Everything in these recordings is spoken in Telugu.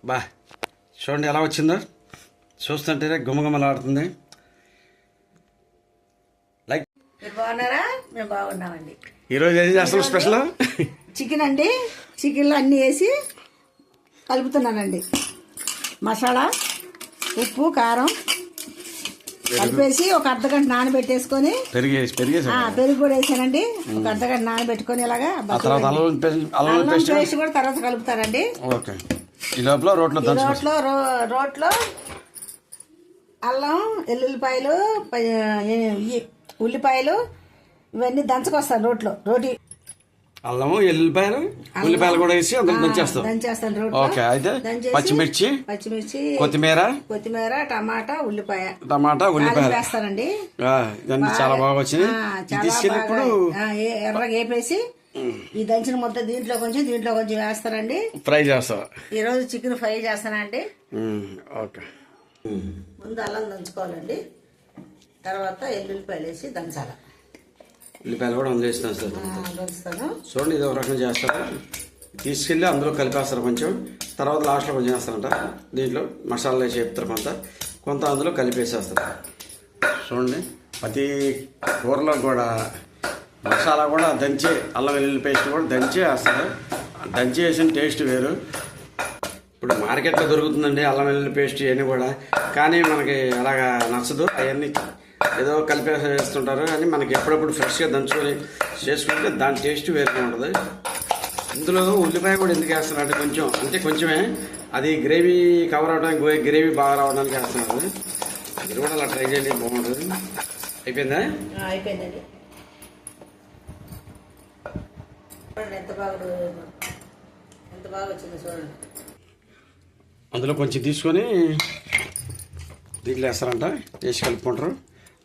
బా చూడండి ఎలా వచ్చిందో, చూస్తుంటేనే గుమగుమలాడుతుంది. లైక్ బాగున్నారా? మేము బాగున్నామండి. ఈరోజు ఏం చేస్తాం స్పెషల్? చికెన్ అండి. చికెన్లో అన్నీ వేసి కలుపుతున్నానండి. మసాలా, ఉప్పు, కారం కలిపేసి ఒక అర్ధగంట నానబెట్టేసుకొని పెరుగు కూడా వేసానండి. ఒక అర్ధగంట నానబెట్టుకొని ఇలాగా అల్లం పేస్ట్ కూడా తర్వాత కలుపుతానండి. రోట్లో అల్లం, ఎల్లుల్లిపాయలు, ఉల్లిపాయలు ఇవన్నీ దంచుకొస్తాను. రోటి అల్లము, ఎల్లుల్లిపాయలు, ఉల్లిపాయలు కూడా వేసి అందులో దంచేస్తాను. ఓకే, అయితే పచ్చిమిర్చి, కొత్తిమీర, టమాటా, ఉల్లిపాయ వేస్తానండి. ఇవన్నీ చాలా బాగా వచ్చింది. తీసుకెళ్ళినప్పుడు ఎర్రగా వేపేసి ఈ దంచిన ముద్ద దీంట్లో కొంచెం వేస్తానండి. ఫ్రై చేస్తా. ఈ రోజు చికెన్ ఫ్రై చేస్తానండి. ఓకే, ముందు అల్లం దంచుకోవాలండి. తర్వాత ఎల్లుల్లిపాయలు వేసి దంచాలి. ఉల్లిపాయలు కూడా అందులో వేస్తాను సార్. చూడండి, ఇది ఒక రకం చేస్తారు. తీసుకెళ్ళి అందులో కలిపేస్తారు కొంచెం, తర్వాత లాస్ట్లో కొంచెం వేస్తారంట. దీంట్లో మసాలా వేసి చెప్తారు, కొంత అందులో కలిపేసేస్తారు. చూడండి, ప్రతి కూరలో కూడా మసాలా కూడా దంచి, అల్లం వెల్లుల్లి పేస్ట్ కూడా దంచి వేస్తారు. దంచి వేసిన టేస్ట్ వేరు. ఇప్పుడు మార్కెట్లో దొరుకుతుందండి అల్లం వెల్లుల్లి పేస్ట్ ఇవన్నీ కూడా, కానీ మనకి అలాగా నచ్చదు. అవన్నీ ఏదో కలిపేసి వేస్తుంటారు, కానీ మనకి ఎప్పుడప్పుడు ఫ్రెష్గా దంచుకొని చేసుకుంటే దాని టేస్ట్ వేరుగా ఉంటుంది. ఇందులో ఉల్లిపాయ కూడా ఎందుకు వేస్తున్నారు అంటే కొంచెమే, అది గ్రేవీ కవర్ అవడానికి, గ్రేవీ బాగా రావడానికి వేస్తున్నారు. మీరు కూడా అలా ట్రై చేయండి, బాగుంటుంది. అయిపోయిందా? అయిపోయిందండి. ఎంత బాగా వచ్చింది చూడండి. అందులో కొంచెం తీసుకొని దీంట్లో వేస్తారంట, వేసి కలుపుకుంటారు.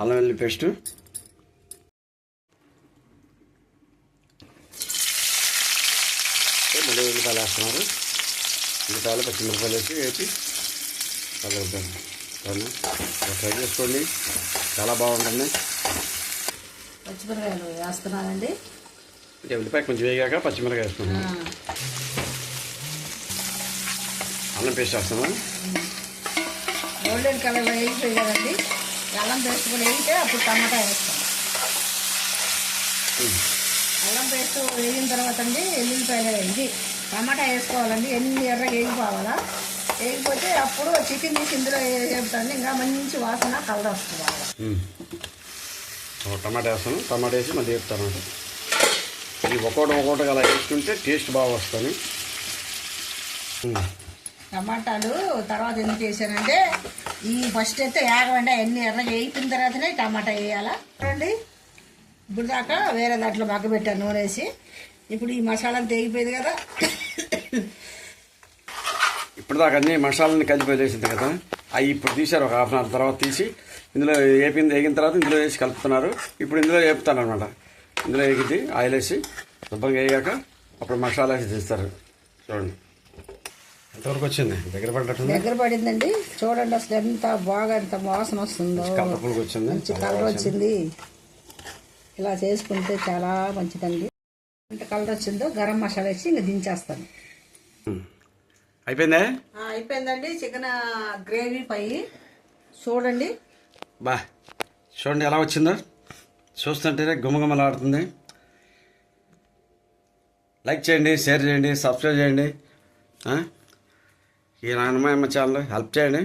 అల్లం వెల్లుల్లి పేస్టు, మళ్ళీ ఉల్లిపాయలు వేస్తున్నారు. ఉల్లిపాయలు, పచ్చిమిరపాయలు వేసి కలుపుతాను. ట్రై చేసుకోండి, చాలా బాగుంటుంది. పచ్చిమిరకాయలు వేస్తున్నానండి. అంటే ఉల్లిపాయ కొంచెం వేగాక పచ్చిమిరకాయ వేస్తున్నాను. అల్లం పేస్ట్ వేస్తున్నాను. గోల్డెన్ కలర్ వేగిపోయి కదండి, అల్లం పేస్ట్ కూడా వేగితే అప్పుడు టమాటా వేస్తాం. అల్లం పేస్ట్ వేగిన తర్వాత అండి ఎల్లుల్లిపాయలు టమాటా వేసుకోవాలండి. ఎన్ని ఎర్రగా వేగిపోవాలా, వేగిపోతే అప్పుడు చికెన్ తీసి ఇందులో వేపుతాండి. ఇంకా మంచి వాసన, కలర్ వస్తుంది. టమాటా వేస్తాను. టమాటా వేసి మళ్ళీ వేపుతాను. ఇది ఒక్కొక్కటి అలా వేసుకుంటే టేస్ట్ బాగా వస్తుంది. టమాటాలు తర్వాత ఎందుకు వేసానంటే, ఈ ఫస్ట్ అయితే ఏగవండి ఎన్ని ఎర్రగా వేయిన తర్వాతనే టమాటా వేయాలా. చూడండి, ఇప్పుడు దాకా వేరే దాంట్లో మగ్గబెట్టాను నూనె వేసి. ఇప్పుడు ఈ మసాలా తెగిపోయింది కదా, ఇప్పుడు దాకా అన్ని మసాలాని కలిపి వేసింది కదా, అవి ఇప్పుడు తీశారు. ఒక హాఫ్ అన్ అవర్ తర్వాత తీసి ఇందులో వేగిన తర్వాత ఇందులో వేసి కలుపుతున్నారు. ఇప్పుడు ఇందులో వేపుతాను అనమాట. ఇందులో వేగింది ఆయిల్ వేసి శుభ్రంగా వేగాక అప్పుడు మసాలా వేసి తీస్తారు. చూడండి ఎంతవరకు వచ్చింది, దగ్గర పడిందండి. చూడండి అసలు ఎంత బాగా, ఎంత వాసన వస్తుందో. మంచి కలర్ వచ్చింది. ఇలా చేసుకుంటే చాలా మంచిదండి. ఎంత కలర్ వచ్చిందో గరం మసాలా వేసి ఇంకా దించేస్తాను. అయిపోయిందండి చికెన్ గ్రేవీ పై. చూడండి చూడండి ఎలా వచ్చిందో, చూస్తుంటేనే గుమగుమలాడుతుంది. లైక్ చేయండి, షేర్ చేయండి, సబ్స్క్రైబ్ చేయండి. ఈ నాన్నమ్మ ఛానల్ హెల్ప్ చేయండి.